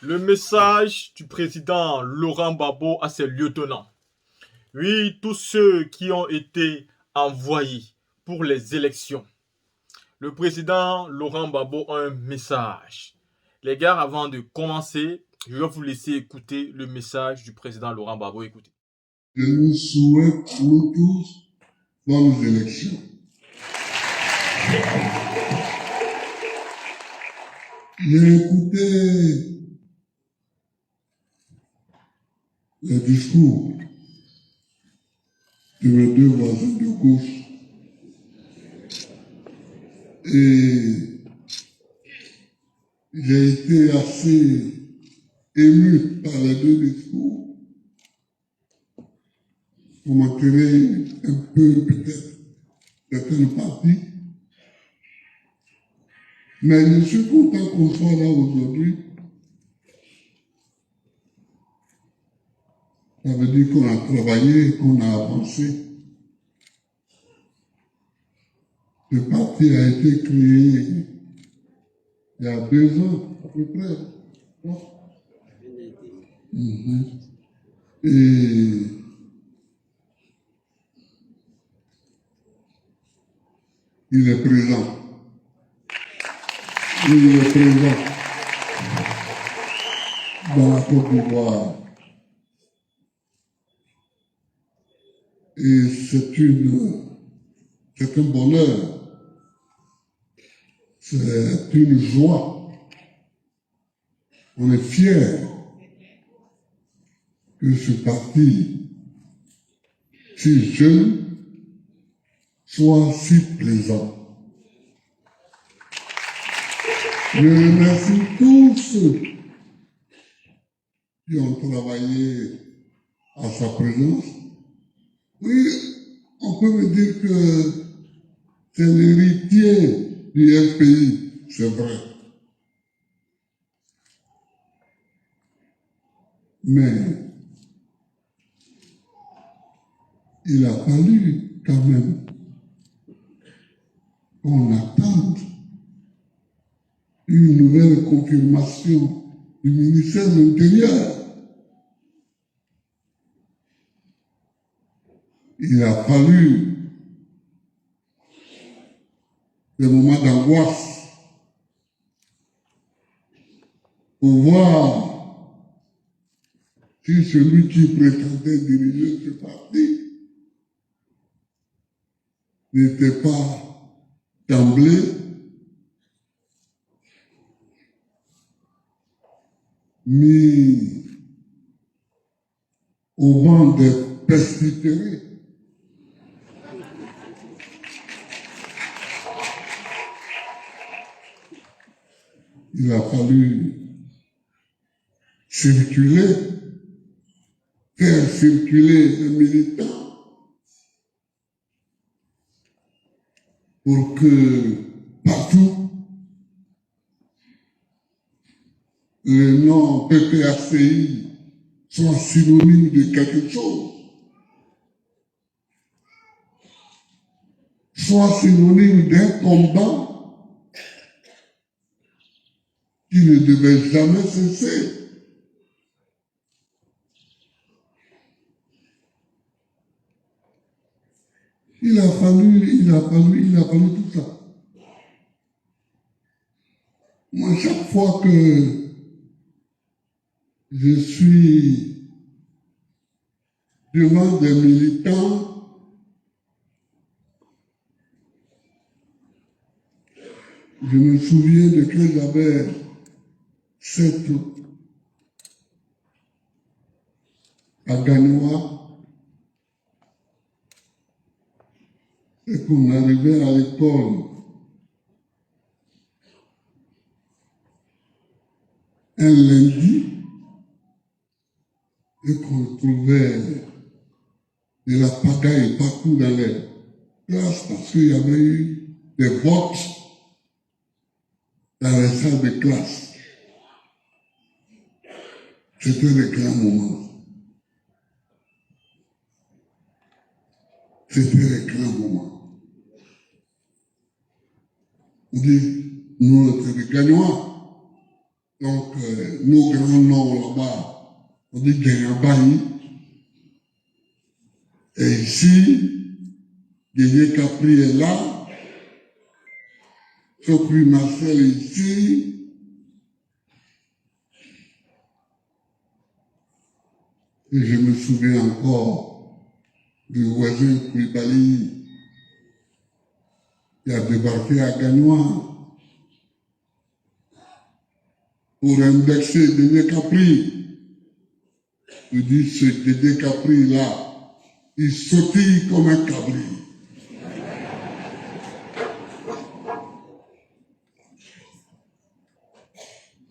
Le message du président Laurent Gbagbo à ses lieutenants. Oui, tous ceux qui ont été envoyés pour les élections. Le président Laurent Gbagbo a un message. Les gars, avant de commencer, je vais vous laisser écouter le message du président Laurent Gbagbo. Écoutez. Je nous souhaite, nous tous, bonnes élections. J'ai écouté le discours de mes deux voisins de gauche et j'ai été assez ému par les deux discours pour m'attirer un peu peut-être certaines parties. Mais je suis content qu'on soit là aujourd'hui. Ça veut dire qu'on a travaillé, qu'on a avancé. Ce parti a été créé il y a 2 ans à peu près. Et il est présent. Il est présent dans la Côte d'Ivoire. Et c'est un bonheur. C'est une joie. On est fiers que ce parti si jeune soit si présent. Je remercie tous ceux qui ont travaillé à sa présence. Oui, on peut me dire que c'est l'héritier du FPI, c'est vrai. Mais il a fallu quand même qu'on attende une nouvelle confirmation du ministère de l'Intérieur. Il a fallu des moments d'angoisse pour voir si celui qui prétendait diriger ce parti n'était pas d'emblée mis au banc des presbytérés. Il a fallu circuler, faire circuler les militants pour que partout le nom PPACI soit synonyme de quelque chose, soit synonyme d'un combat qui ne devait jamais cesser. Il a fallu tout ça. Moi, chaque fois que je suis devant des militants, je me souviens de quand j'avais 7 ans à Gagnoa et qu'on arrivait à l'école un lundi et qu'on trouvait de la pagaille partout dans les classes parce qu'il y avait eu des votes dans les salles de classe. C'était le grand moment. C'était le grand moment. On dit, nous, on était des Gagnois. Donc, nos grands noms là-bas, on dit Guéniabaï. Et ici, Guénié Capri est là. Sopri Marcel est ici. Et je me souviens encore du voisin Koulibaly qui a débarqué à Gagnois pour indexer Guénié Capri. Je dis, ce Guénié Capri là, il sautille comme un cabri.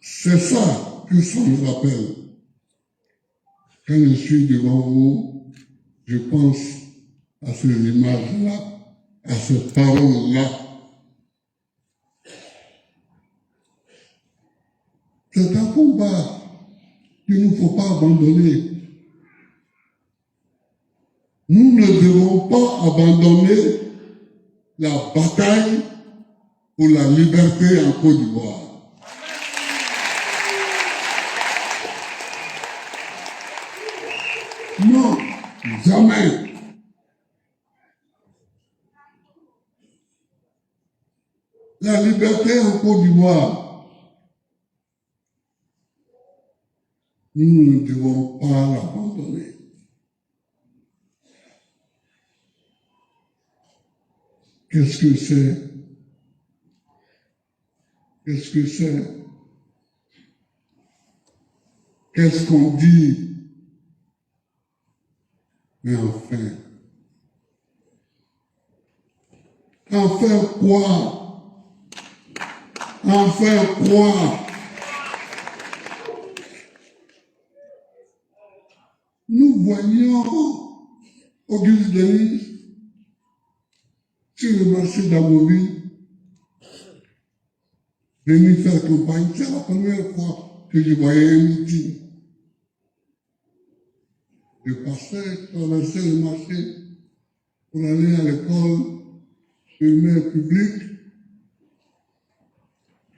C'est ça que ça me rappelle. Quand je suis devant vous, je pense à ces images-là, à ces paroles-là. C'est un combat qu'il ne faut pas abandonner. Nous ne devons pas abandonner la bataille pour la liberté en Côte d'Ivoire. Non, jamais. La liberté en Côte d'Ivoire, nous ne devons pas l'abandonner. Qu'est-ce que c'est? Qu'est-ce que c'est? Qu'est-ce qu'on dit? Mais enfin, quoi? Quoi? Nous voyons Auguste Denis sur le marché d'Amobi venir faire campagne. C'est la première fois que je voyais un meeting. Je passais, traversais le marché pour aller à l'école primaire publique.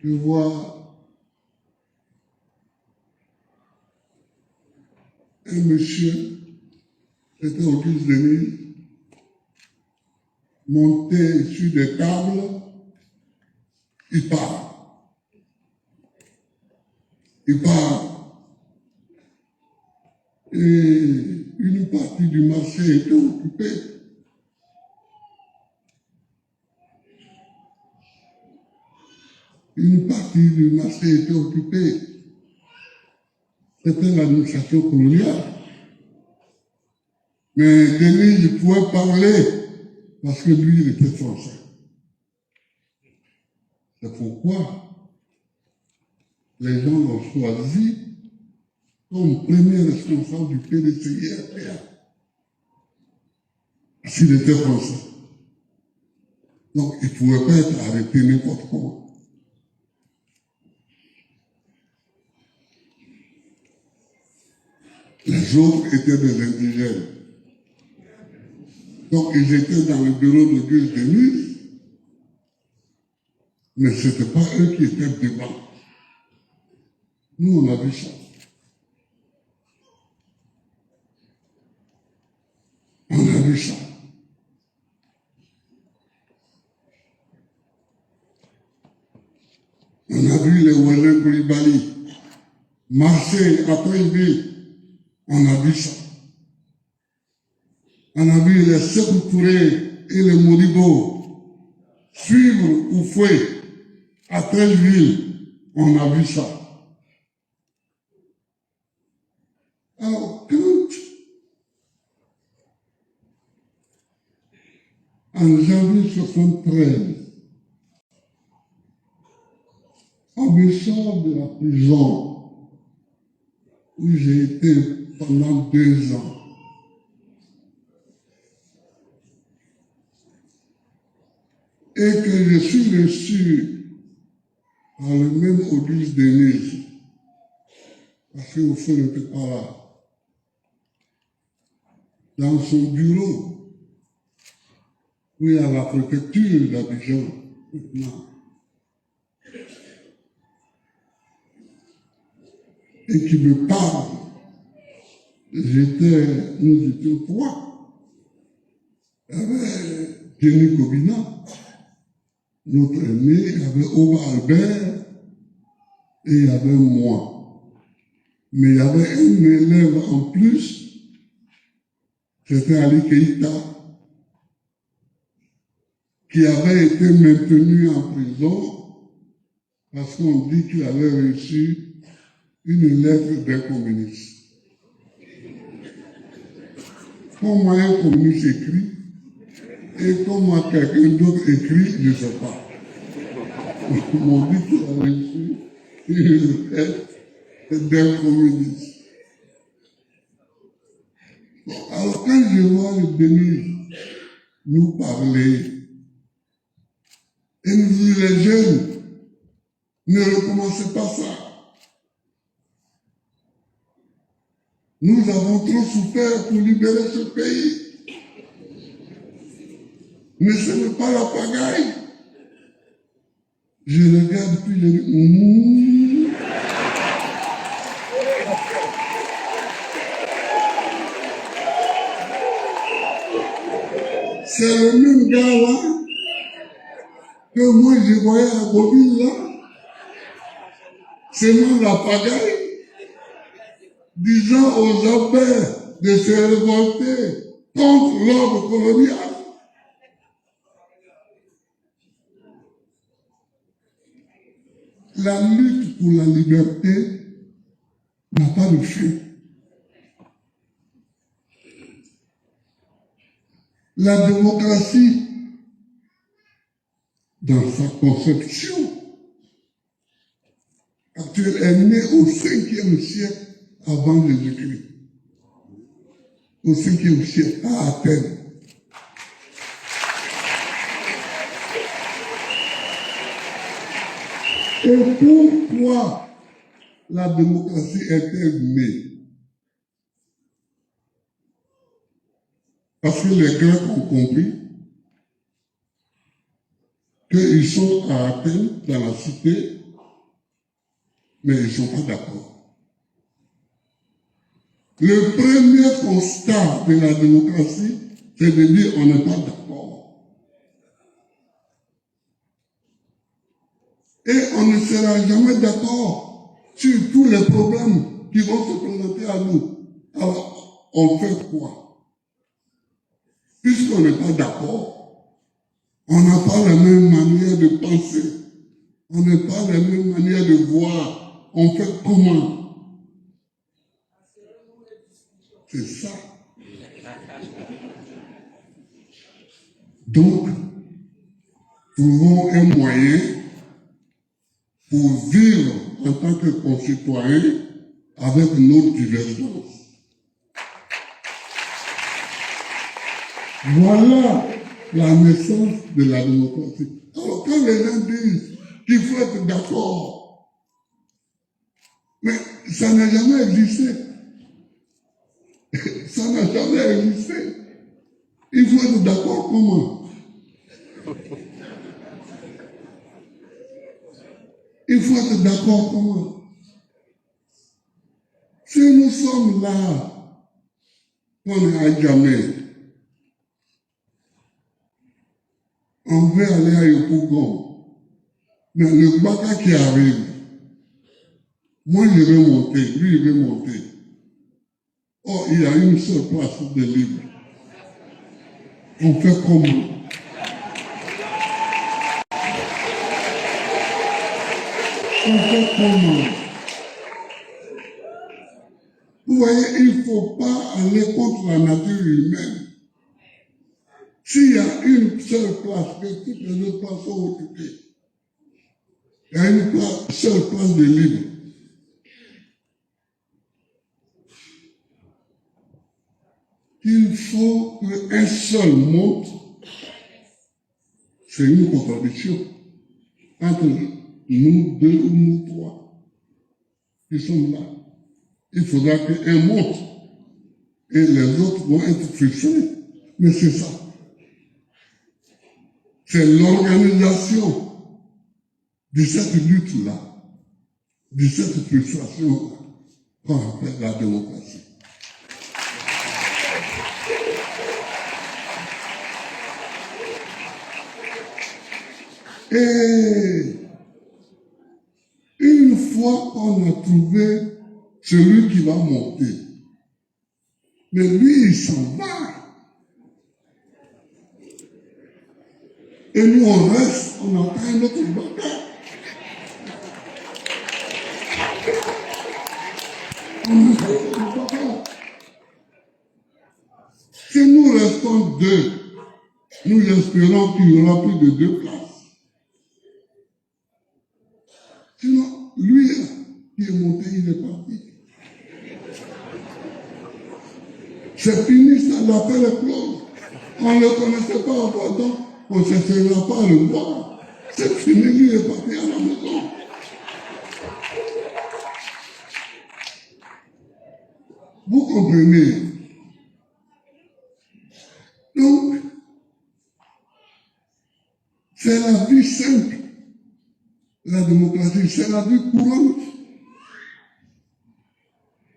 Je vois un monsieur, c'était Auguste Denis, monter sur des tables, il parle. Et une partie du marché était occupée. C'était l'administration coloniale. Mais Denis, il pouvait parler parce que lui, il était français. C'est pourquoi les gens l'ont choisi comme premier responsable du PDCI-RPA. Parce qu'il était français. Donc, il ne pouvait pas être arrêté n'importe comment. Les autres étaient des indigènes. Donc, ils étaient dans le bureau de Auguste Denis, mais ce n'était pas eux qui étaient devant. Nous, on a vu ça. On a vu ça. On a vu les voisins Koulibaly marcher après une ville. On a vu ça. On a vu les Sékou Touré et les Modibo suivre Oufoué à Treichville. On a vu ça. Alors, en janvier 1973, on me sort de la prison où j'ai été pendant 2 ans. Et que je suis reçu par le même Auguste Denis, parce qu'au fond, il n'était pas là, dans son bureau, où il y a la préfecture d'Abidjan, maintenant. et qui me parle. Nous étions trois. Il y avait Jenny Kobina, notre aîné, il y avait Oma Albert et il y avait moi. Mais il y avait un élève en plus, c'était Ali Keïta, qui avait été maintenu en prison parce qu'on dit qu'il avait reçu une lettre d'un communiste. Comment un communiste écrit et comment quelqu'un d'autre écrit, je ne sais pas. Ils m'ont dit qu'il a reçu une lettre d'un communiste. Bon, alors quand je vois le Denis nous parler, et nous disons les jeunes, ne recommencez pas ça. Nous avons trop souffert pour libérer ce pays. Mais ce n'est pas la pagaille. Je regarde puis je dis, C'est le même gars là que moi je voyais à Bobine là. C'est même la pagaille. Disant aux abbés de se révolter contre l'ordre colonial. La lutte pour la liberté n'a pas de fin. La démocratie, dans sa conception actuelle, est née au 5e siècle avant Jésus-Christ. Au 5e siècle, à Athènes. Et pourquoi la démocratie est-elle née? Parce que les Grecs ont compris qu'ils sont à Athènes, dans la cité, mais ils ne sont pas d'accord. Le premier constat de la démocratie, c'est de dire on n'est pas d'accord. Et on ne sera jamais d'accord sur tous les problèmes qui vont se présenter à nous. Alors, on fait quoi? Puisqu'on n'est pas d'accord, on n'a pas la même manière de penser, on n'a pas la même manière de voir, on fait comment? C'est ça. Donc, trouvons un moyen pour vivre en tant que concitoyens avec notre divergence. Voilà la naissance de la démocratie. Alors quand les gens disent qu'il faut être d'accord, mais ça n'a jamais existé. Ça n'a jamais existé. Il faut être d'accord comment? Il faut être d'accord comment? Si nous sommes là, on est à jamais, on veut aller à Yopougon, mais le baka qui arrive, moi je vais monter, lui il veut monter. Oh, il y a une seule place de libre. On fait comment? On fait comment? Vous voyez, il ne faut pas aller contre la nature humaine. S'il y a une seule place, que toutes les autres places sont occupées, il y a une seule place de libre. Il faut qu'un seul monte, c'est une contradiction entre nous deux ou nous trois qui sommes là. Il faudra qu'un monte et les autres vont être frustrés. Mais c'est ça. C'est l'organisation de cette lutte-là, de cette frustration-là. qu'on appelle la démocratie. Et une fois qu'on a trouvé celui qui va monter, mais lui, il s'en va. Et nous, on reste, on entend un autre bataille. Si nous restons deux, nous espérons qu'il y aura plus de 2 places. Sinon, lui, qui est monté, il est parti. C'est fini, ça, l'appel est clos. On ne le connaissait pas avant, donc on ne s'essayera pas à le voir. C'est fini, lui est parti à la maison. Vous comprenez? Donc, c'est la vie simple. La démocratie, c'est la vie courante.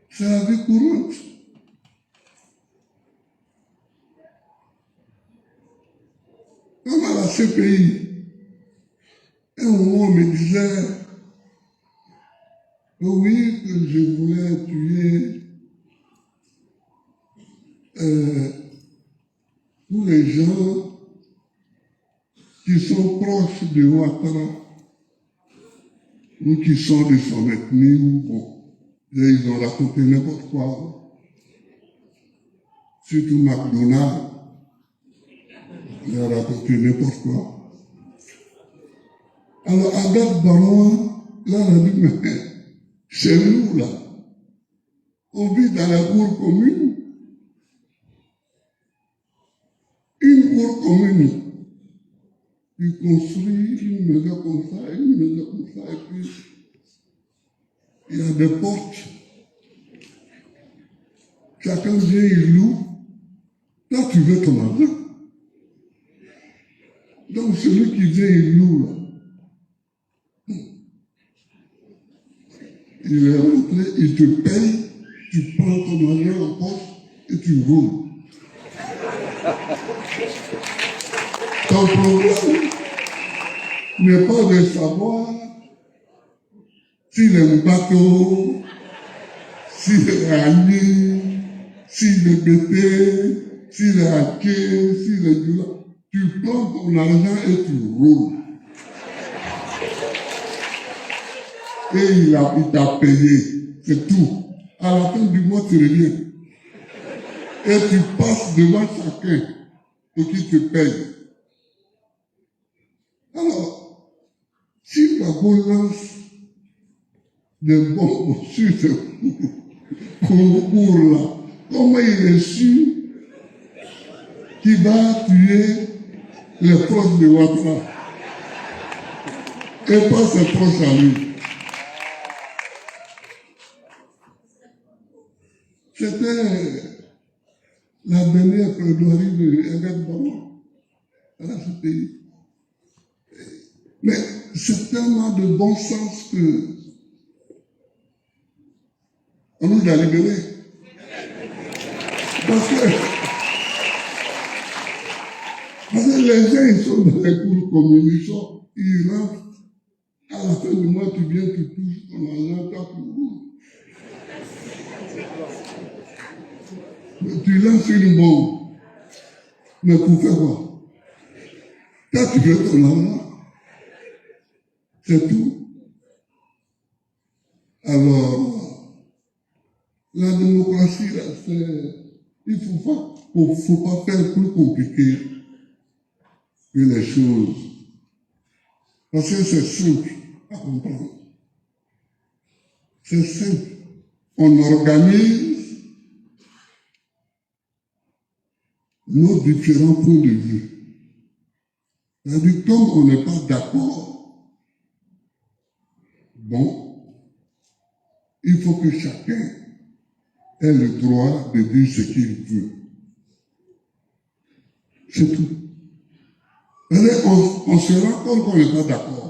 C'est la vie courante. Comme à la CPI, un moment on me disait, oui, que je voulais tuer tous les gens qui sont proches de Ouattara, ou qui sont de son ethnie, ou bon, ils ont raconté n'importe quoi. Surtout McDonald's, il a raconté n'importe quoi. Alors, Agathe Baron, là, on a dit, mais chez nous, là, on vit dans la cour commune. Une cour commune. Tu construis une maison comme ça, une maison comme ça, et puis il y a des portes. Chacun vient, il loue. Toi, tu veux ton argent. Donc, celui qui vient, il loue, là. Il est rentré, il te paye, tu prends ton argent en poche et tu roules. Ton problème n'est pas de savoir s'il est un bateau, s'il est ragné, s'il est bêté, s'il est hacké, s'il est du là. Tu prends ton argent et tu roules. Et il t'a payé. C'est tout. À la fin du mois, tu reviens. Et tu passes devant chacun pour qu'il te paye. Alors, si Gbagbo lance des bombes sur ce concours là, comment il est sûr qu'il va tuer les proches de Ouattara et pas ses proches à lui? C'était la dernière plaidoirie de Agathe Baron à la CPI. Mais c'est tellement de bon sens que on nous a libérés. Parce que les gens, ils sont dans les cours communes, ils rentrent, à la fin du mois, tu viens, tu touches ton argent, toi, tu roules. Tu lances une bombe. Mais pour faire quoi? Toi, tu veux ton argent. C'est tout. Alors, la démocratie, là, il ne faut pas faire plus compliqué que les choses. Parce que c'est simple à comprendre. C'est simple. On organise nos différents points de vue. C'est-à-dire, comme on n'est pas d'accord, bon, il faut que chacun ait le droit de dire ce qu'il veut. C'est tout. On se rend compte qu'on n'est pas d'accord.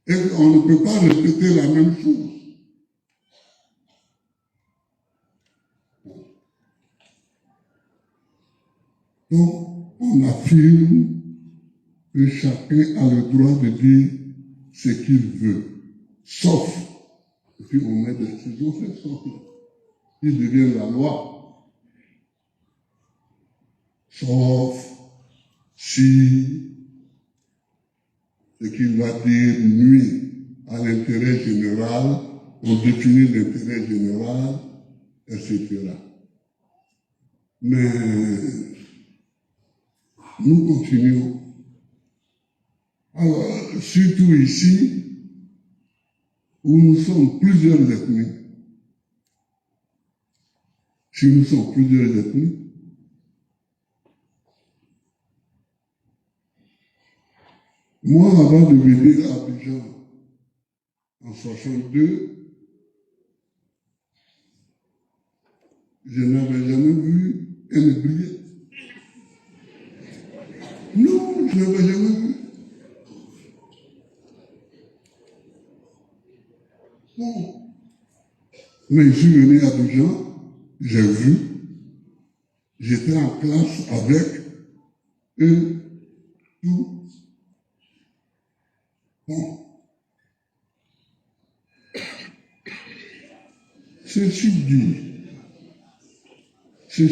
Et on ne peut pas répéter la même chose. Donc, on affirme que chacun a le droit de dire ce qu'il veut, sauf, et puis on met des ciseaux, c'est sauf, qui devient la loi, sauf si ce qu'il va dire nuit à l'intérêt général, on définit l'intérêt général, etc. Mais nous continuons. Alors, surtout ici, où nous sommes plusieurs ethnies, si nous sommes plusieurs ethnies, moi, avant de venir à Abidjan, en 62, je n'avais jamais vu un négrier. Non, je n'avais jamais vu. Bon. Mais je suis venu à Abidjan, j'ai vu, j'étais en classe avec eux, tout. Bon. Ceci dit, il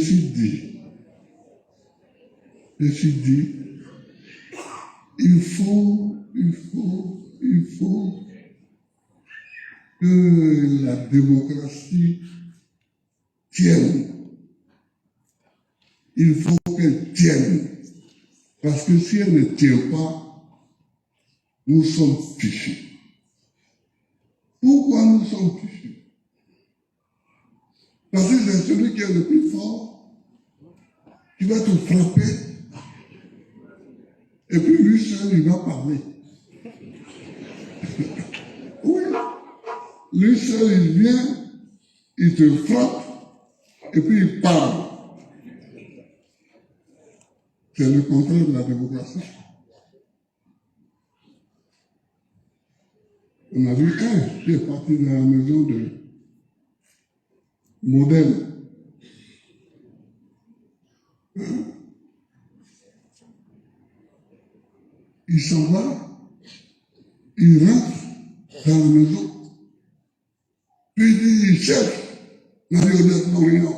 faut que la démocratie tienne. Il faut qu'elle tienne. Parce que si elle ne tient pas, nous sommes fichus. Pourquoi nous sommes fichus? Parce que c'est celui qui est le plus fort, qui va te frapper, et puis lui seul, il va parler. Oui, lui seul, il vient, il te frappe, et puis il parle. C'est le contraire de la démocratie. On a vu un qui est parti de la maison de modèle. Il s'en va, il rentre dans la maison, puis il dit, chef, Marie-Odette Morillon.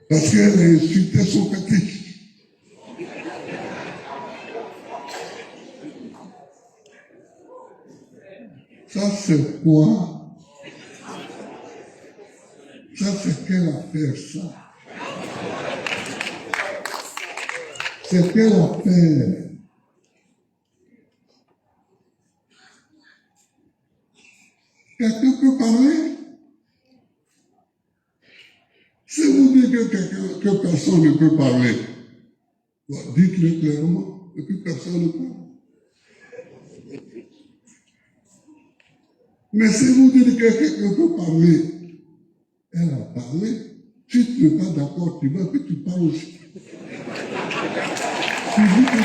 Parce qu'elle a insulté son catéchisme. Ça, c'est quoi? Ça, c'est quelle affaire, ça? C'est quelle affaire? Quelqu'un peut parler? Si vous dites que personne ne peut parler, dites-le clairement, et puis personne ne parle. Mais si vous dites que quelqu'un peut parler, elle a parlé, si tu n'es pas d'accord, tu vas, puis tu parles aussi. Tu dis que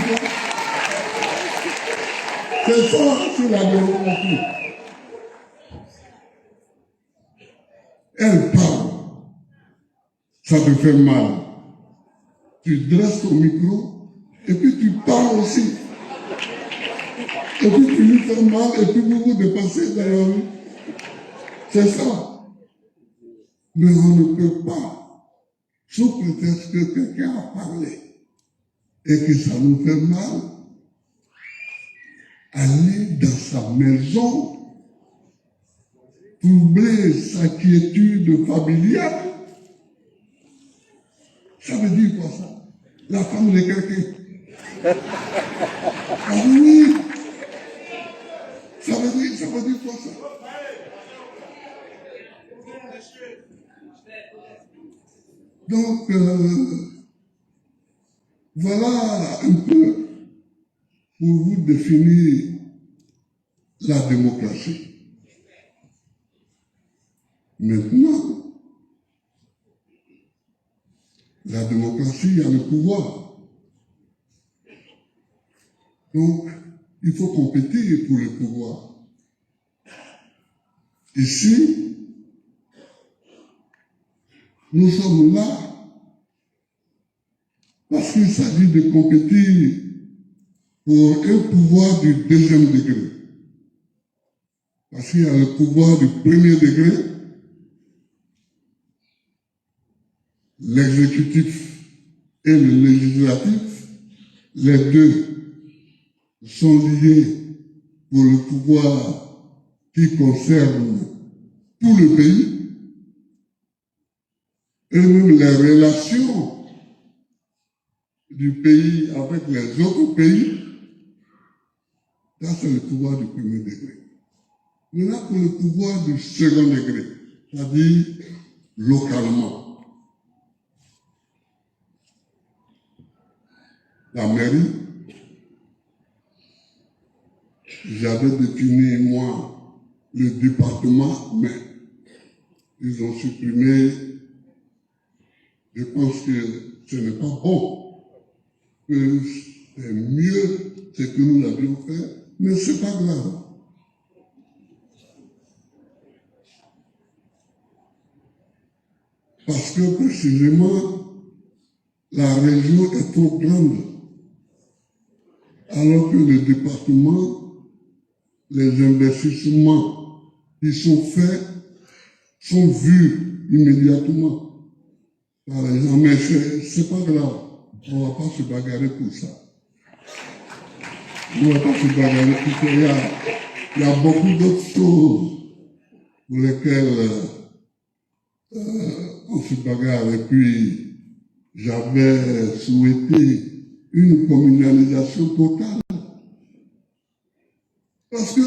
c'est ça, c'est la démocratie. Elle parle, ça te fait mal. Tu dresses ton micro, et puis tu parles aussi. Et puis tu lui fais mal, et puis vous vous dépassez dans la rue. C'est ça. Mais on ne peut pas, sous prétexte que quelqu'un a parlé, et que ça nous fait mal, aller dans sa maison, troubler sa quiétude familiale. Ça veut dire quoi ça? La femme de quelqu'un. Ah oui! Ça veut dire quoi ça? Donc, voilà un peu pour vous définir la démocratie. Maintenant, la démocratie, il y a le pouvoir. Donc, il faut compétir pour le pouvoir. Ici, Nous sommes là parce qu'il s'agit de compétir pour un pouvoir du deuxième degré. Parce qu'il y a le pouvoir du premier degré, l'exécutif et le législatif. Les deux sont liés pour le pouvoir qui concerne tout le pays. Et même les relations du pays avec les autres pays, ça c'est le pouvoir du premier degré. Maintenant, pour le pouvoir du second degré, c'est-à-dire localement, la mairie, j'avais défini, moi, le département, mais ils ont supprimé. Je pense que ce n'est pas bon, que c'est mieux ce que nous l'avions fait, mais ce n'est pas grave. Parce que précisément, la région est trop grande, alors que le département, les investissements qui sont faits sont vus immédiatement par les gens. Mais c'est pas grave, on ne va pas se bagarrer pour ça. On ne va pas se bagarrer pour ça. Il y a beaucoup d'autres choses pour lesquelles on se bagarre. Et puis, j'avais souhaité une communalisation totale. Parce qu'il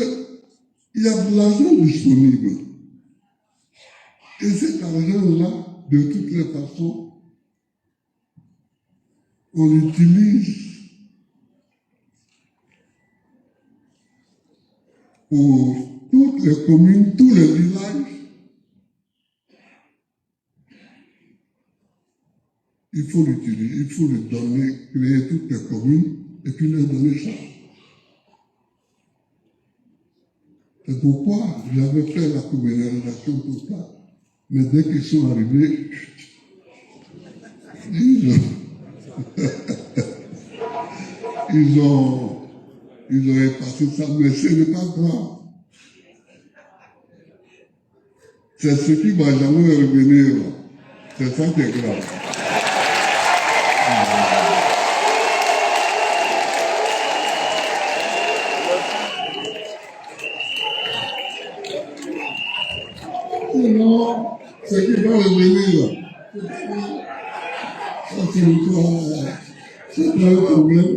y a de l'argent disponible. Et cet argent-là, de toutes les façons, on l'utilise pour toutes les communes, tous les villages. Il faut l'utiliser, il faut le donner, créer toutes les communes et puis leur donner ça. C'est pourquoi j'avais fait la communalisation totale. Mais dès qu'ils sont arrivés, ils ont effacé ça, mais ce n'est pas grave. C'est ce qui va jamais revenir. C'est ça qui est grave. Non, ce qui va revenir, ça c'est pas un problème.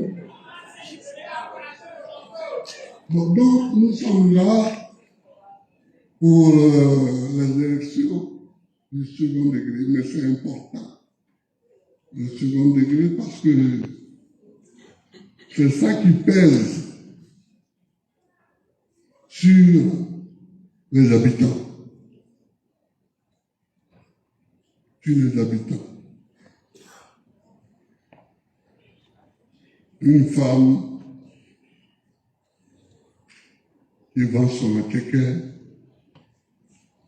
Bon, donc, nous sommes là pour les élections du second degré, mais c'est important. Le second degré parce que c'est ça qui pèse sur les habitants. Sur les habitants. Une femme qui vend son kéké,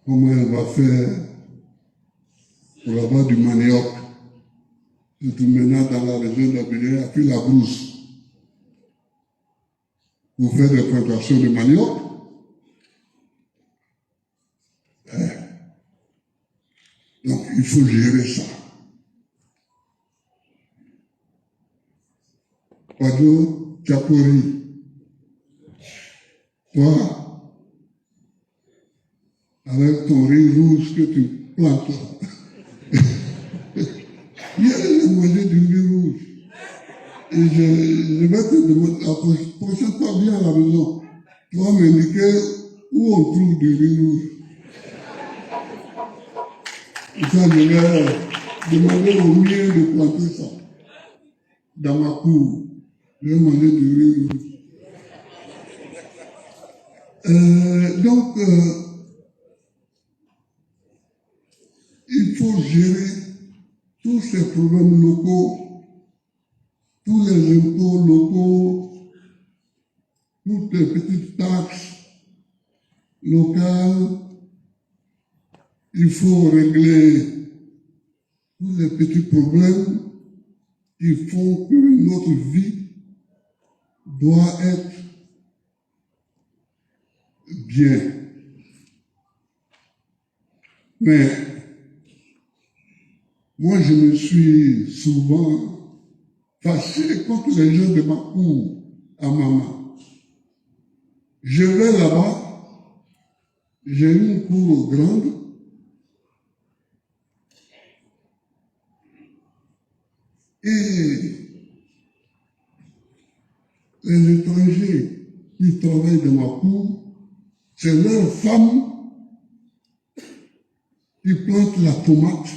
comment elle va faire pour avoir du manioc? Surtout maintenant dans la région de la Bénin, il n'y a plus la brousse pour faire des plantations de manioc. Donc il faut gérer ça. Pado Chapori, toi, avec ton riz rouge que tu plantes là, hier j'ai mangé du riz rouge. Et je vais te demander, la prochaine fois, viens à la maison, tu vas m'indiquer où on trouve du riz rouge. Et ça, je vais demander au mien de planter ça dans ma cour. Je vais manger du riz rouge. Donc, il faut gérer tous ces problèmes locaux, tous les impôts locaux, toutes les petites taxes locales. Il faut régler tous les petits problèmes qui font que notre vie doit être bien. Mais moi, je me suis souvent fâché contre les gens de ma cour à maman. Je vais là-bas, j'ai une cour grande, et les étrangers qui travaillent dans ma cour, c'est leurs femmes qui plantent la tomate,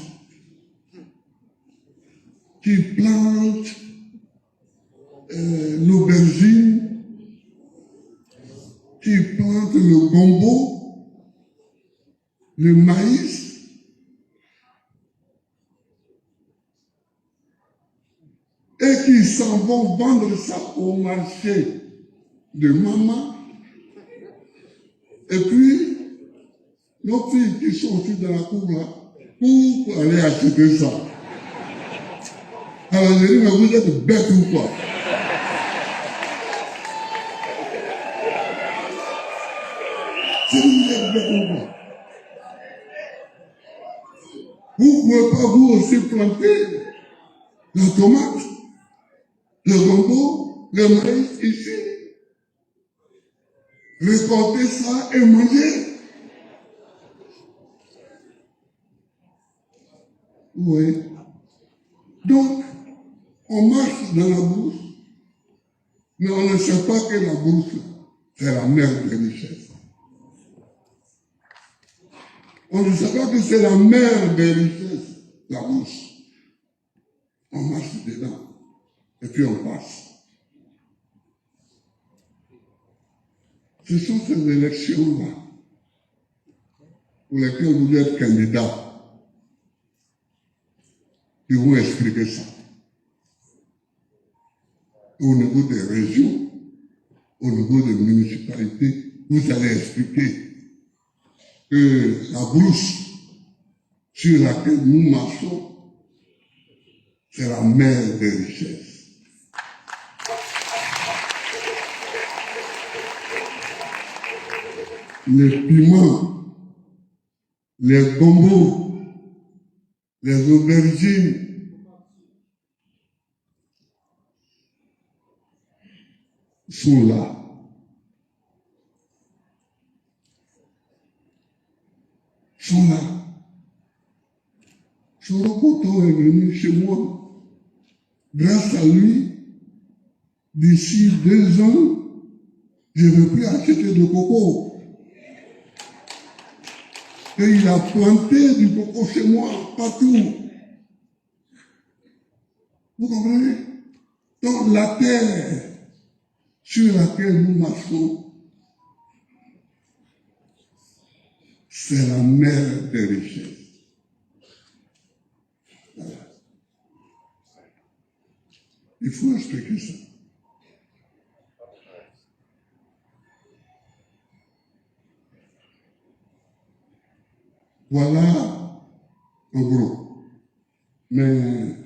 qui plantent l'aubergine, qui plantent le gombo, le maïs, et qui s'en vont vendre ça au marché de maman. Et puis, nos filles qui sont aussi dans la cour là, pour aller acheter ça. Alors je dis, mais vous êtes bêtes ou quoi? Si vous êtes bêtes ou quoi? Vous ne pouvez pas vous aussi planter la tomate, le gombo, le maïs ici, récolter ça et manger. Oui. Donc, on marche dans la bourse, mais on ne sait pas que la bourse, c'est la mère des richesses. On ne sait pas que c'est la mère des richesses, la bourse. On marche dedans, et puis on passe. Ce sont ces élections-là pour lesquelles vous êtes candidat qui vont expliquer ça. Au niveau des régions, au niveau des municipalités, vous allez expliquer que la brousse sur laquelle nous marchons, c'est la mère des richesses. Les piments, les gombos, les aubergines sont là. Sont là. Sorokoto est venu chez moi. Grâce à lui, d'ici 2 ans, je ne vais plus acheter de coco. Et il a planté du coco chez moi, partout. Vous comprenez? Donc la terre sur laquelle nous marchons, c'est la mère des richesses. Voilà. Il faut expliquer ça. Voilà, en gros. Mais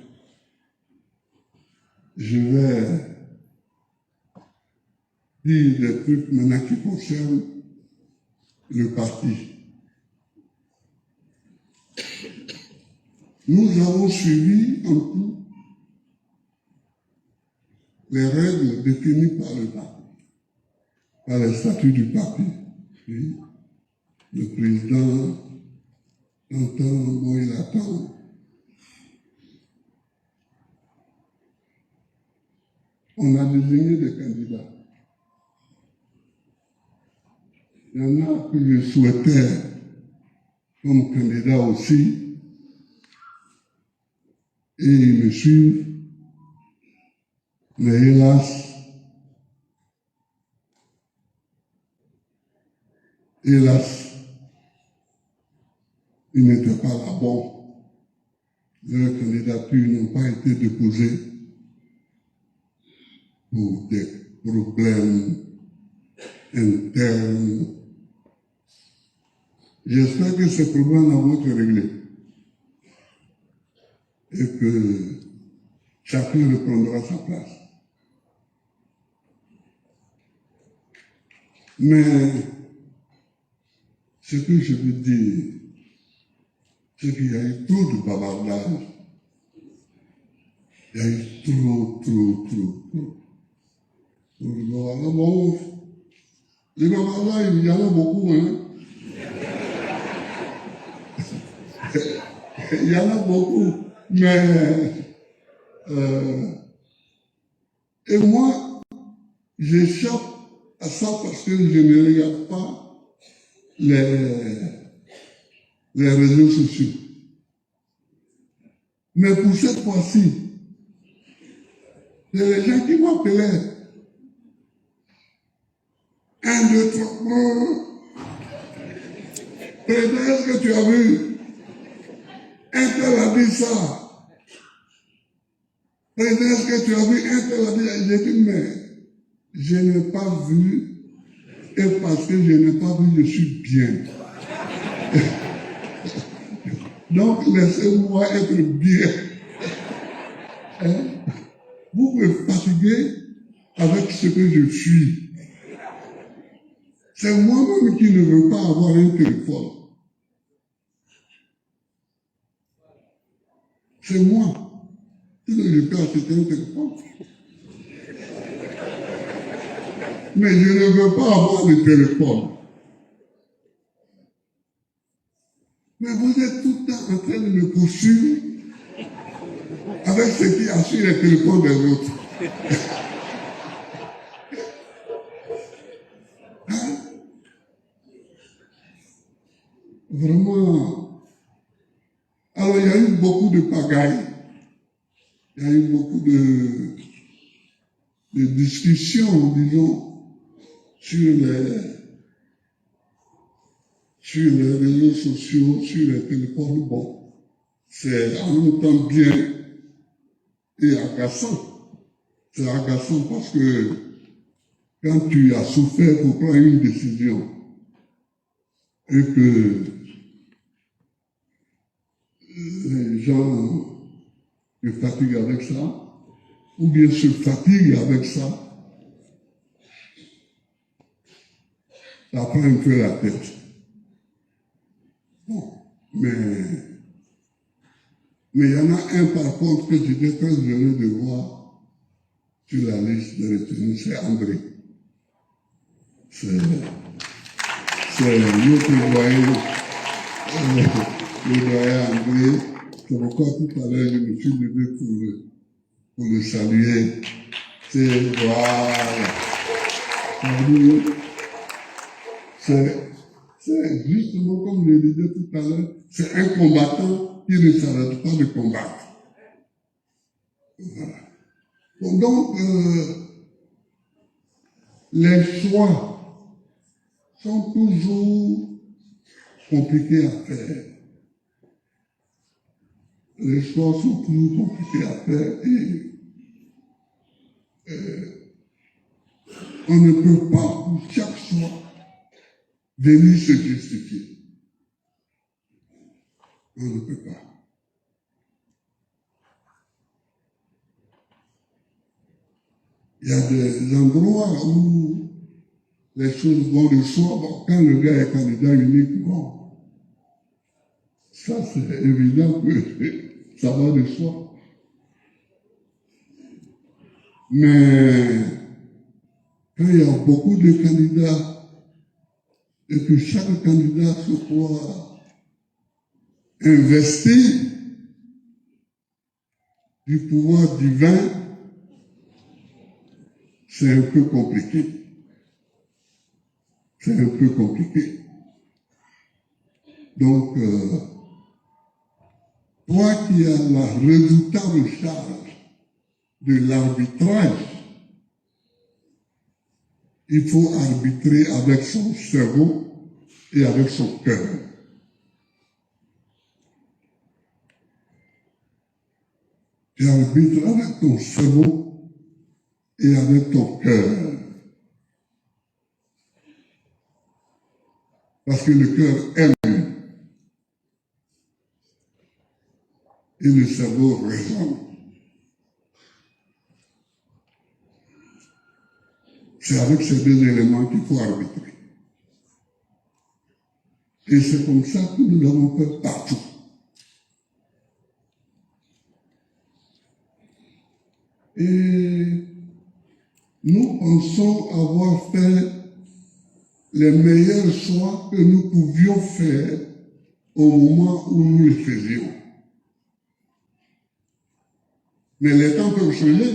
je vais dire des trucs maintenant qui concernent le parti. Nous avons suivi en tout les règles définies par le parti, par les statuts du parti. Oui. Le président entend, bon, il attend. On a désigné des candidats. Il y en a que je souhaitais comme candidat aussi, et ils me suivent. Mais hélas, ils n'étaient pas là. Bon, leurs candidatures n'ont pas été déposées pour des problèmes internes. J'espère que ces problèmes vont être réglés. et que chacun reprendra sa place. Mais ce que je veux dire, c'est qu'il y a eu trop de bavardage. Il y a eu trop de bavardage. Bon, les bavardages, il y en a beaucoup, hein. Il y en a beaucoup. Mais, et moi, j'échappe à ça parce que je ne regarde pas les réseaux sociaux. Mais pour cette fois-ci, il y a des gens qui m'appelaient. 1, 2, 3. Président, est-ce que tu as vu? Un tel a dit ça. Président, est-ce que tu as vu? Un tel a dit ça. J'ai dit, mais je n'ai pas vu. Et parce que je n'ai pas vu, je suis bien. Donc, laissez-moi être bien. Hein? Vous me fatiguez avec ce que je suis. C'est moi-même qui ne veux pas avoir un téléphone. C'est moi. Je peux acheter un téléphone. Mais je ne veux pas avoir de téléphone. Mais vous êtes tout le temps en train de me poursuivre avec ce qui assure les téléphones des autres. Hein? Vraiment. Alors, il y a eu beaucoup de pagaille. Il y a eu beaucoup de discussions, disons, sur les réseaux sociaux, sur les téléphones. Bon, c'est en même temps bien et agaçant. C'est agaçant parce que quand tu as souffert pour prendre une décision et que les gens se fatiguent avec ça, ou bien se fatiguent avec ça, ça prend un peu la tête. Bon, mais il y en a un par contre que j'étais très heureux de voir sur la liste de retenue, c'est André. C'est l'autre doyen, le doyen André. C'est pourquoi tout à l'heure je me suis levé pour le saluer. C'est voilà. C'est justement comme je le disais tout à l'heure, c'est un combattant qui ne s'arrête pas de combattre. Voilà. Bon, donc, les choix sont toujours compliqués à faire. Les choix sont toujours compliqués à faire et on ne peut pas, pour chaque choix, venir se justifier. On ne peut pas. Il y a des endroits où les choses vont de soi. Bon, quand le gars est candidat unique, bon, ça c'est évident que ça va de soi. Mais quand il y a beaucoup de candidats et que chaque candidat se croit investi du pouvoir divin, c'est un peu compliqué. C'est un peu compliqué. Donc, toi qui as la redoutable charge de l'arbitrage, il faut arbitrer avec son cerveau et avec son cœur. Tu arbitres avec ton cerveau et avec ton cœur. Parce que le cœur aime. et le cerveau raisonne. C'est avec ces deux éléments qu'il faut arbitrer. Et c'est comme ça que nous l'avons fait partout. Et nous pensons avoir fait les meilleurs choix que nous pouvions faire au moment où nous les faisions. Mais les temps peuvent changer.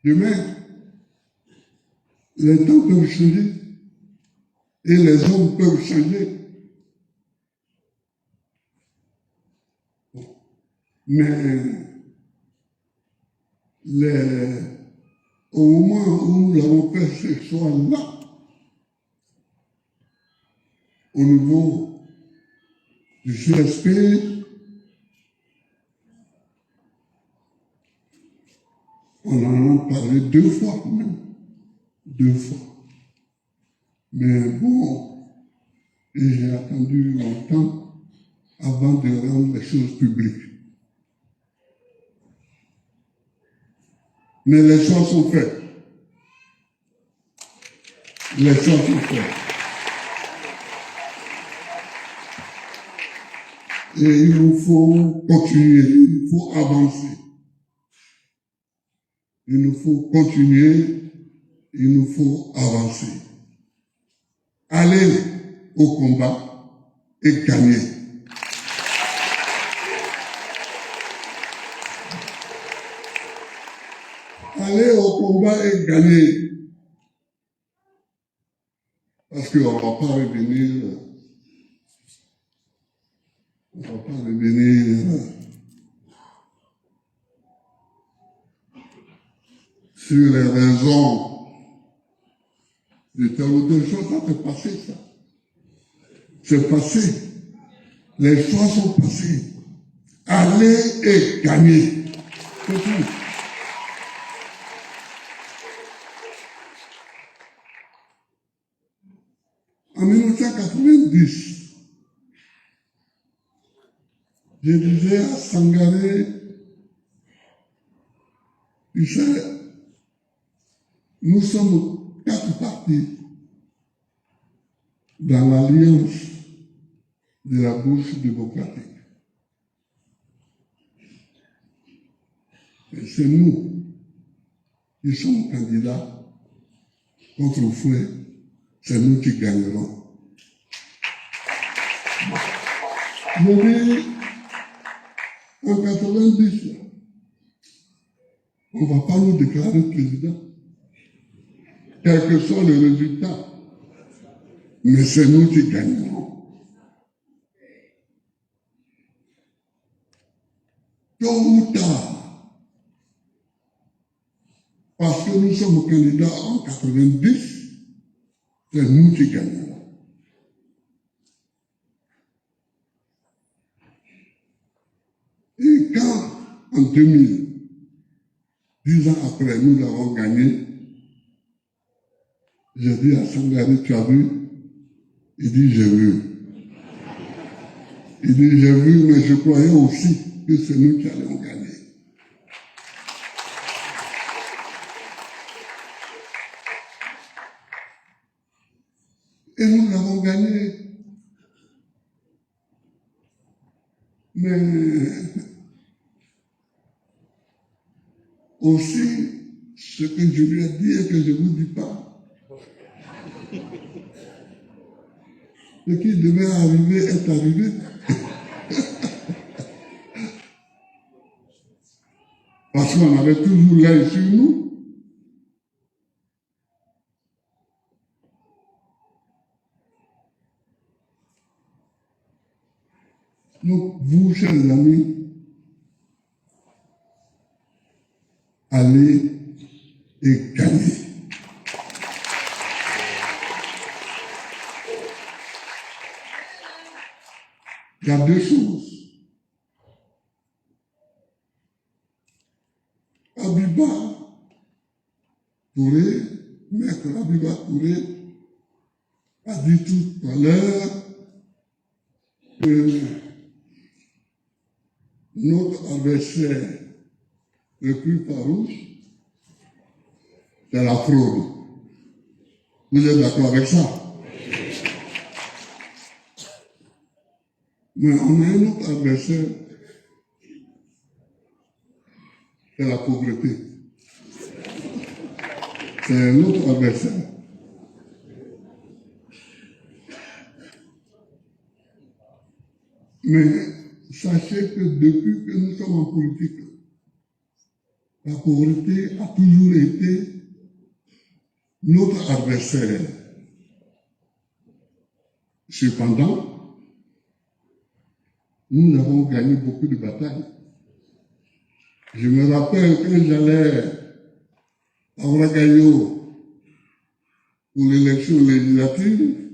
Demain, les temps peuvent changer. Et les hommes peuvent changer. Mais au moment où nous avons fait ce choix-là, au niveau du CSP, on en a parlé 2 fois même. 2 fois. Mais bon, j'ai attendu longtemps avant de rendre les choses publiques. Mais les choix sont faits. Les choix sont faits. Et il nous faut continuer, il nous faut avancer. Il nous faut continuer, il nous faut avancer. Aller au combat et gagner. Aller au combat et gagner. Parce qu'on ne va pas revenir. On ne va pas revenir sur les raisons de telle ou telle chose. Ça c'est passé, ça. C'est passé. Les choix sont passés. Aller et gagner. C'est tout. En 1990, je disais à Sangaré, tu sais, nous sommes 4 partis dans l'alliance de la gauche démocratique. Et c'est nous qui sommes candidats contre Fouet, c'est nous qui gagnerons. Je dis, en 90, on ne va pas nous déclarer président, quel que soit le résultat, mais c'est nous qui gagnerons. Tôt ou tard, parce que nous sommes candidats en 90, c'est nous qui gagnerons. Et quand, en 2000, 10 ans après, nous avons gagné, j'ai dit à Sangaré, tu as vu? Il dit, j'ai vu. Il dit, j'ai vu, mais je croyais aussi que c'est nous qui allions gagner. Et nous l'avons gagné. Mais aussi, ce que je lui ai dit et que je ne vous dis pas, ce qui devait arriver est arrivé. Parce qu'on avait toujours l'œil sur nous. Donc, vous, chers amis, allez et gagnez. Il y a 2 choses. Abiba Touré, maître Abiba Touré, a dit tout à l'heure que notre adversaire le plus farouche, c'est la fraude. Vous êtes d'accord avec ça? Mais on a un autre adversaire, c'est la pauvreté. C'est un autre adversaire. Mais sachez que depuis que nous sommes en politique, la pauvreté a toujours été notre adversaire. Cependant, nous avons gagné beaucoup de batailles. Je me rappelle quand j'allais à Ouagadougou pour l'élection législative,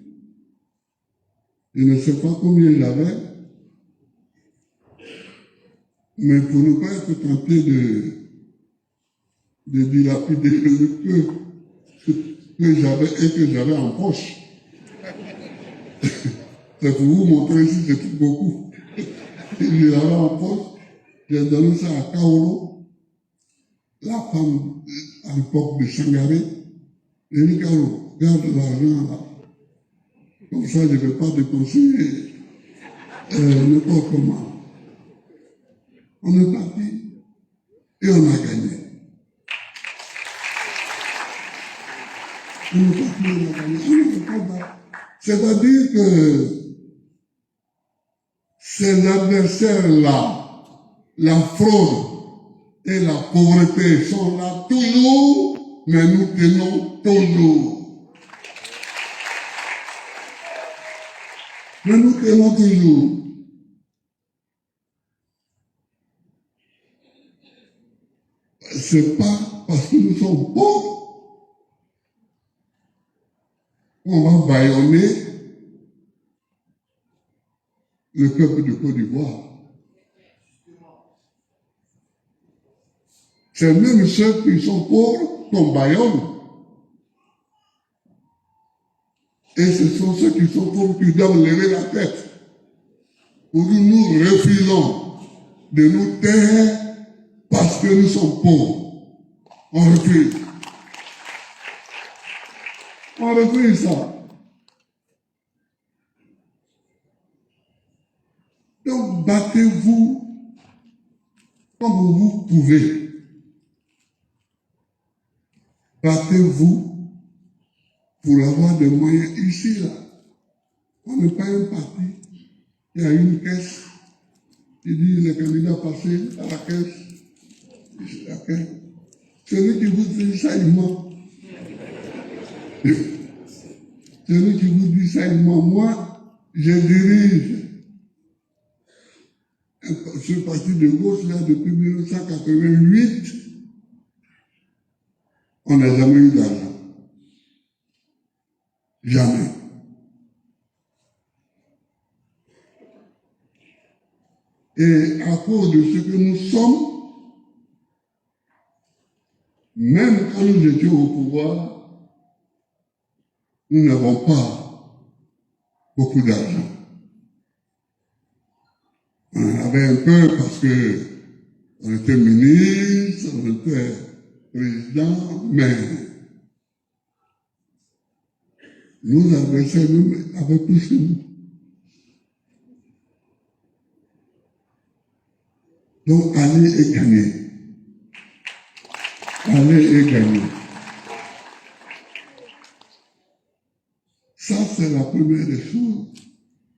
je ne sais pas combien j'avais, mais pour ne pas être tenté de dilapider le peu que j'avais en poche, c'est pour vous montrer si c'est beaucoup. Je l'avais en poche, j'ai donné ça à Kaolo, la femme à l'époque de Sangaré. J'ai dit, Kaolo, garde l'argent là. Comme ça, je ne vais pas dépenser n'importe comment. On est parti et on a gagné. On est parti et on a gagné. C'est-à-dire que ces adversaires-là, la fraude et la pauvreté sont là toujours, mais nous tenons toujours. Mais nous tenons toujours. C'est pas parce que nous sommes pauvres qu'on va bâillonner le peuple de Côte d'Ivoire. C'est même ceux qui sont pauvres qu'on bâillonne. Et ce sont ceux qui sont pauvres qui doivent lever la tête. Pour nous refusons de nous taire parce que nous sommes pauvres. On refuse. On refuse ça. Donc, battez-vous comme vous pouvez. Battez-vous pour avoir des moyens ici, là. On n'est pas un parti. Il y a une caisse qui dit les candidats passés à la caisse. Celui qui vous dit ça, il ment. Celui qui vous dit ça, il ment. Moi, je dirige ce parti de gauche là depuis 1988. On n'a jamais eu d'argent. Jamais. Et à cause de ce que nous sommes, même quand nous étions au pouvoir, nous n'avons pas beaucoup d'argent. On en avait un peu parce que on était ministre, on était président, mais nos adversaires avaient plus que nous. Donc, allez et gagnez. Allez et gagnez. Ça, c'est la première des choses.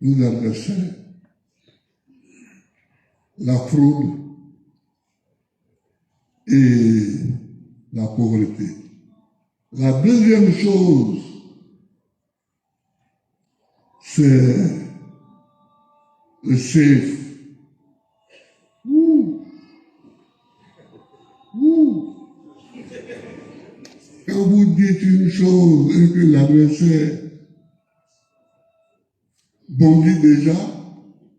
Nos adversaires. La fraude et la pauvreté. La deuxième chose, c'est le safe. Quand vous dites une chose et que l'adversaire bondit déjà,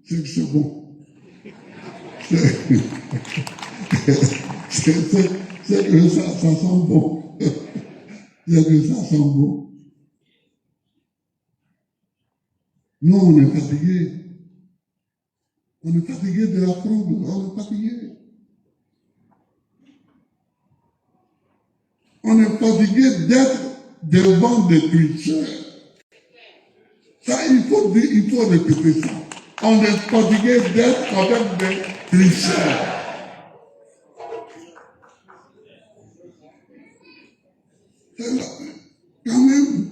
c'est que c'est bon. C'est que ça sent bon. C'est que ça sent bon. Nous, on est fatigués. On est fatigué de la fraude, on est fatigué. On est fatigué d'être devant des tricheurs. Ça, il faut répéter ça. On est fatigué d'être avec des tricheurs. Quand même,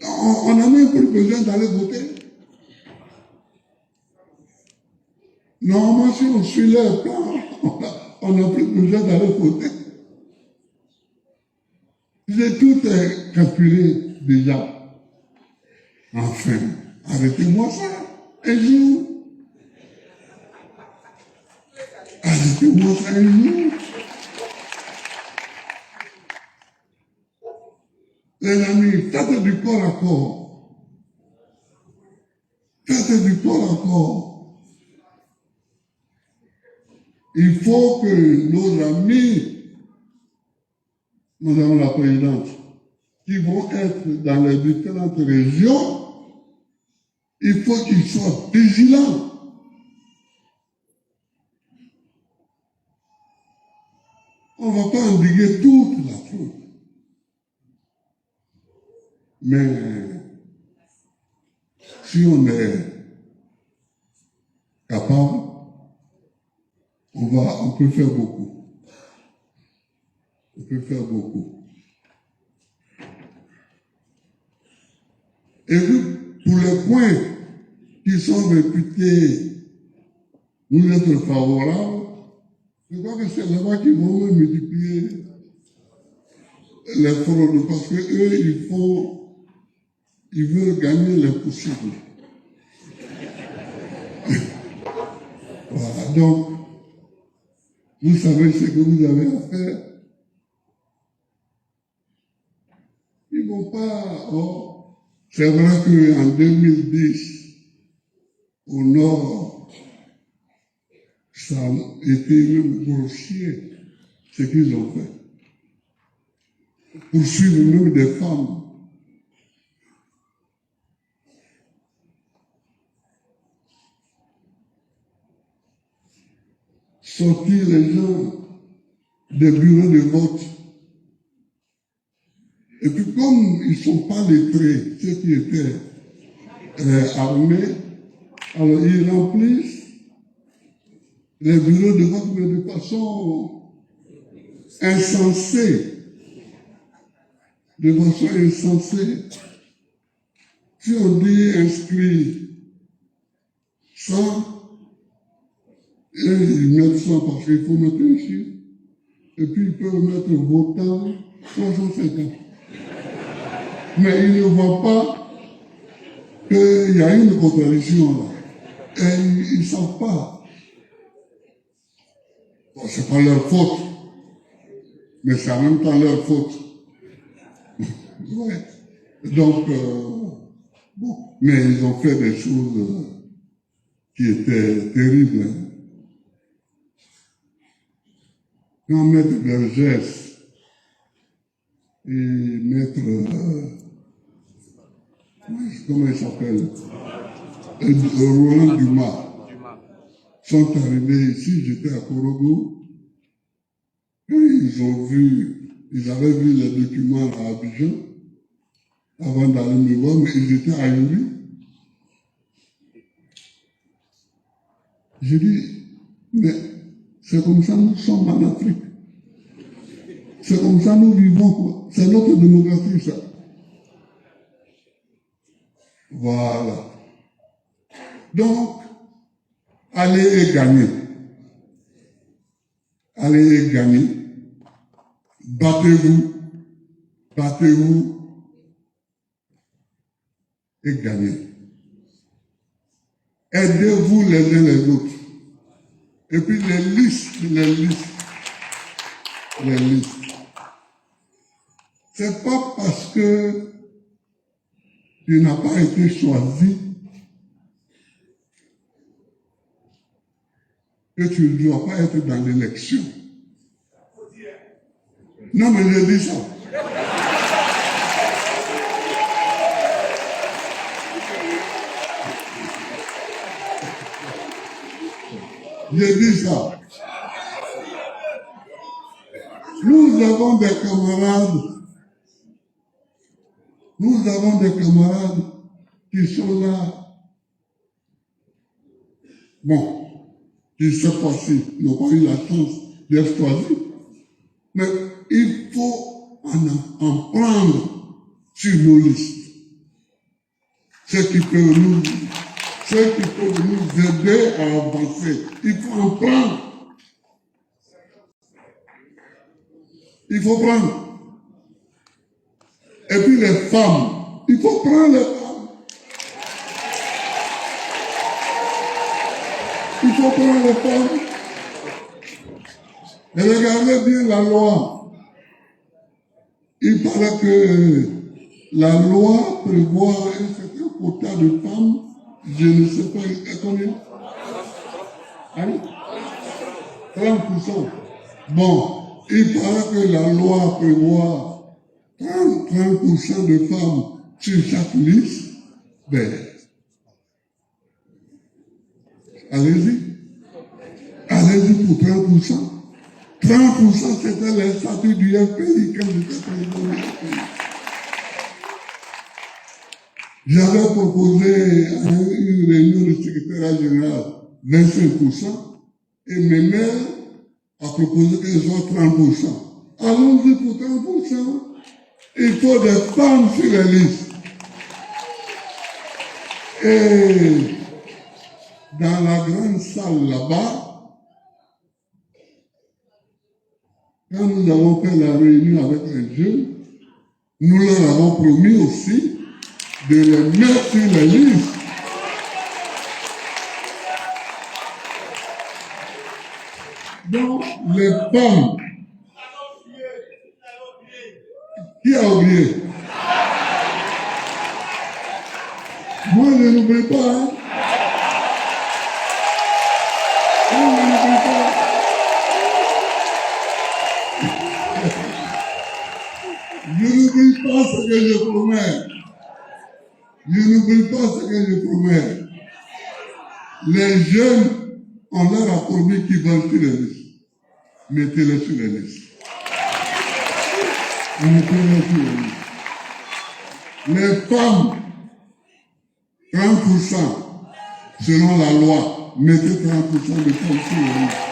on n'a même plus besoin d'aller voter. Normalement, si on suit leur plan, on n'a plus besoin d'aller voter. Tout est calculé déjà. Enfin, arrêtez-moi ça. Un jour. Arrêtez-moi ça un jour. Les amis, faites du corps à corps. Faites du corps à corps. Il faut que nos amis, Madame la Présidente, qui vont être dans les différentes régions, il faut qu'ils soient vigilants. On ne va pas endiguer toute la fraude. Mais si on est capable, on peut faire beaucoup. On peut faire beaucoup. Et pour les points qui sont réputés nous être favorables, je crois que c'est là-bas qu'ils vont même multiplier les fraudes parce qu'eux, ils veulent gagner l'impossible. Voilà, donc, vous savez ce que vous avez à faire. Ils ne vont pas... Oh, c'est vrai qu'en 2010, au nord, ça a été même grossier ce qu'ils ont fait. Poursuivre même des femmes. Sortir les gens des bureaux de vote. Et puis comme ils ne sont pas lettrés, ceux qui étaient armés, alors ils remplissent les bureaux de vote, mais de façon insensée. De façon insensée. Si on dit inscrit 100, et ils mettent 100 parce qu'il faut mettre un chiffre, et puis ils peuvent mettre votant 350. Mais ils ne voient pas qu'il y a une contradiction là. Et ils ne savent pas. Bon, c'est pas leur faute, mais c'est en même temps leur faute. Ouais. Donc, bon, mais ils ont fait des choses qui étaient terribles. Quand Maître Vergès et Maître, comment il s'appelle, Roland Dumas sont arrivés ici, j'étais à Korogo, et ils avaient vu les documents à Abidjan, avant d'aller me voir, mais ils étaient ahuris. J'ai dit, mais c'est comme ça nous sommes en Afrique. C'est comme ça nous vivons, quoi. C'est notre démocratie, ça. Voilà. Donc, allez et gagnez. Allez et gagnez. Battez-vous. Battez-vous. Et gagnez. Aidez-vous les uns les autres. Et puis les listes. C'est pas parce que tu n'as pas été choisi que tu ne dois pas être dans l'élection. Non, mais je dis ça. J'ai dit ça. Nous avons des camarades. Nous avons des camarades qui sont là. Bon, qui cette fois-ci n'ont pas eu la chance d'être choisis. Mais il faut en prendre sur nos listes. Ce qui peut nous aider à avancer. Il faut en prendre. Il faut prendre. Et puis les femmes, il faut prendre les femmes. Il faut prendre les femmes. Et regardez bien la loi. Il paraît que la loi prévoit un certain quota de femmes, je ne sais pas combien. Allez, 30%. Bon, il paraît que la loi prévoit 30% de femmes sur chaque liste. Ben, allez-y. Allez-y pour 30%. 30% c'était les statuts du FPI quand j'étais président du FPI. J'avais proposé à une réunion du secrétariat général 25% et mes maires a proposé que ce soit 30%. Allons-y pour 30%. Il faut des femmes sur les listes. Et dans la grande salle là-bas, quand nous avons fait la réunion avec les jeunes, nous leur avons promis aussi de les mettre sur les listes. Donc, les femmes, qui a oublié? Moi, je n'oublie pas. Hein? Moi, je n'oublie pas. Je n'oublie pas ce que je promets. Je n'oublie pas ce que je promets. Les jeunes, on leur a promis qu'ils veulent sur les listes. Mettez-les sur les listes. Mettez-les sur les listes. Les femmes, 30%, selon la loi, mettez 30% de femmes sur les listes.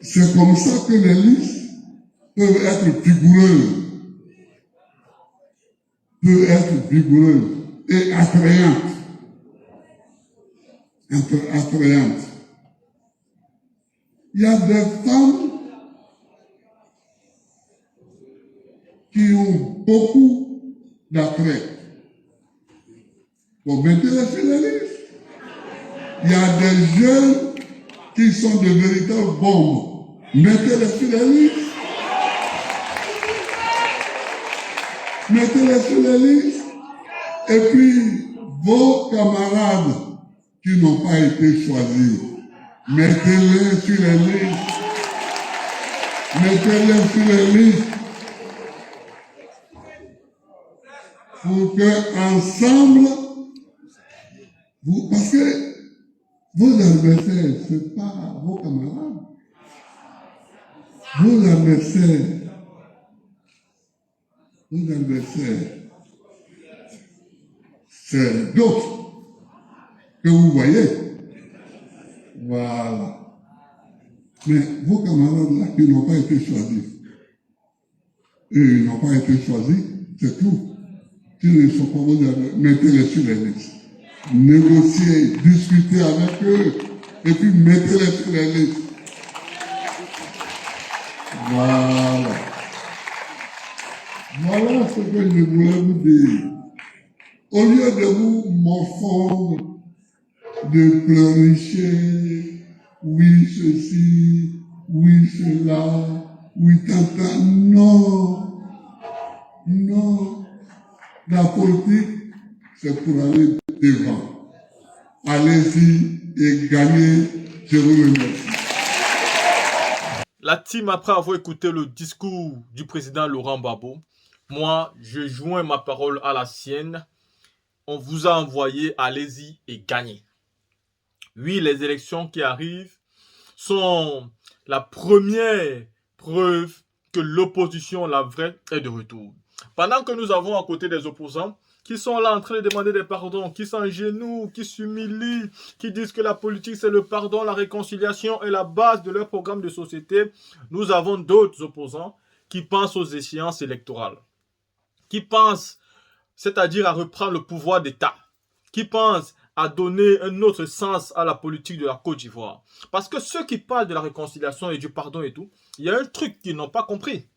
C'est comme ça que les listes peuvent être vigoureuses et attrayantes. Il y a des femmes qui ont beaucoup d'attrait. Bon, mettez-les sur les listes. Il y a des jeunes qui sont de véritables bombes. Mettez-les sur les listes. Mettez-les sur les listes. Et puis, vos camarades qui n'ont pas été choisis, mettez-les sur les listes. Mettez-les sur les listes. Pour que ensemble, parce que vos adversaires, ce n'est pas vos camarades. Vos adversaires, c'est d'autres que vous voyez. Voilà. Mais vos camarades là qui n'ont pas été choisis, ils n'ont pas été choisis, c'est tout. S'ils ne sont pas vos adversaires, mettez-les sur les listes. Négociez, discutez avec eux, et puis mettez-les sur les listes. Voilà. Voilà ce que je voulais vous dire. Au lieu de vous morfondre, de pleurnicher, oui ceci, oui cela, oui tata, non. Non. La politique, c'est pour aller devant. Allez-y et gagnez. Je vous remercie. La team, après avoir écouté le discours du président Laurent Gbagbo, moi, je joins ma parole à la sienne. On vous a envoyé, allez-y et gagnez. Oui, les élections qui arrivent sont la première preuve que l'opposition, la vraie, est de retour. Pendant que nous avons à côté des opposants qui sont là en train de demander des pardons, qui s'agenouillent, qui s'humilient, qui disent que la politique c'est le pardon, la réconciliation est la base de leur programme de société, nous avons d'autres opposants qui pensent aux échéances électorales, qui pensent, c'est-à-dire à reprendre le pouvoir d'État, qui pensent à donner un autre sens à la politique de la Côte d'Ivoire. Parce que ceux qui parlent de la réconciliation et du pardon et tout, il y a un truc qu'ils n'ont pas compris.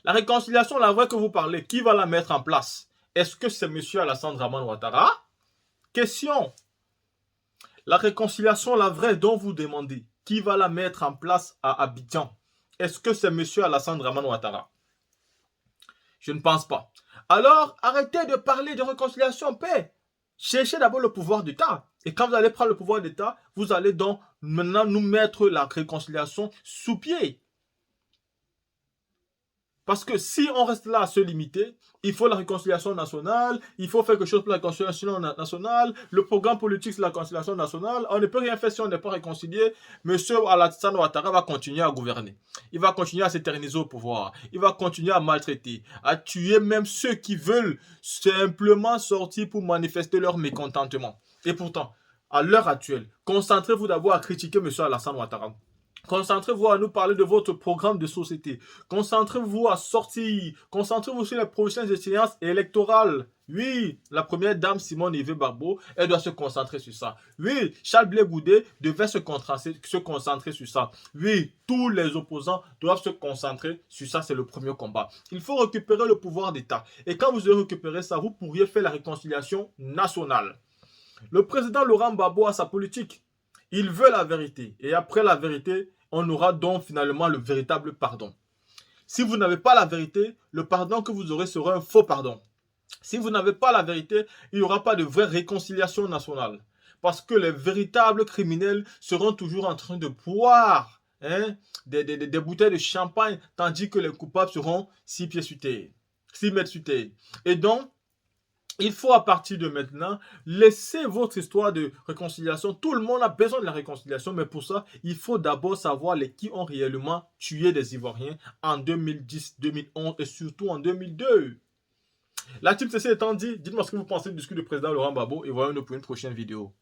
La réconciliation, la vraie que vous parlez, qui va la mettre en place? Est-ce que c'est M. Alassane Draman Ouattara? Question. La réconciliation, la vraie dont vous demandez, qui va la mettre en place à Abidjan? Est-ce que c'est M. Alassane Draman Ouattara? Je ne pense pas. Alors, arrêtez de parler de réconciliation en paix. Cherchez d'abord le pouvoir d'État. Et quand vous allez prendre le pouvoir d'État, vous allez donc maintenant nous mettre la réconciliation sous pied. Parce que si on reste là à se limiter, il faut la réconciliation nationale, il faut faire quelque chose pour la réconciliation nationale, le programme politique c'est la réconciliation nationale, on ne peut rien faire si on n'est pas réconcilié. Monsieur Alassane Ouattara va continuer à gouverner, il va continuer à s'éterniser au pouvoir, il va continuer à maltraiter, à tuer même ceux qui veulent simplement sortir pour manifester leur mécontentement. Et pourtant, à l'heure actuelle, concentrez-vous d'abord à critiquer monsieur Alassane Ouattara. Concentrez-vous à nous parler de votre programme de société. Concentrez-vous à sortir. Concentrez-vous sur les prochaines échéances électorales. Oui, la première dame Simone Yves Barbeau, elle doit se concentrer sur ça. Oui, Charles Blé Goudé devait se concentrer sur ça. Oui, tous les opposants doivent se concentrer sur ça, c'est le premier combat. Il faut récupérer le pouvoir d'État. Et quand vous aurez récupéré ça, vous pourriez faire la réconciliation nationale. Le président Laurent Gbagbo a sa politique. Il veut la vérité. Et après la vérité, on aura donc finalement le véritable pardon. Si vous n'avez pas la vérité, le pardon que vous aurez sera un faux pardon. Si vous n'avez pas la vérité, il n'y aura pas de vraie réconciliation nationale. Parce que les véritables criminels seront toujours en train de boire des bouteilles de champagne, tandis que les coupables seront 6 pieds sur terre, 6 mètres sur terre. Et donc, il faut à partir de maintenant laisser votre histoire de réconciliation. Tout le monde a besoin de la réconciliation, mais pour ça, il faut d'abord savoir les qui ont réellement tué des Ivoiriens en 2010, 2011 et surtout en 2002. La team CC étant dit, dites-moi ce que vous pensez du discours du président Laurent Gbagbo et voyons-nous pour une prochaine vidéo.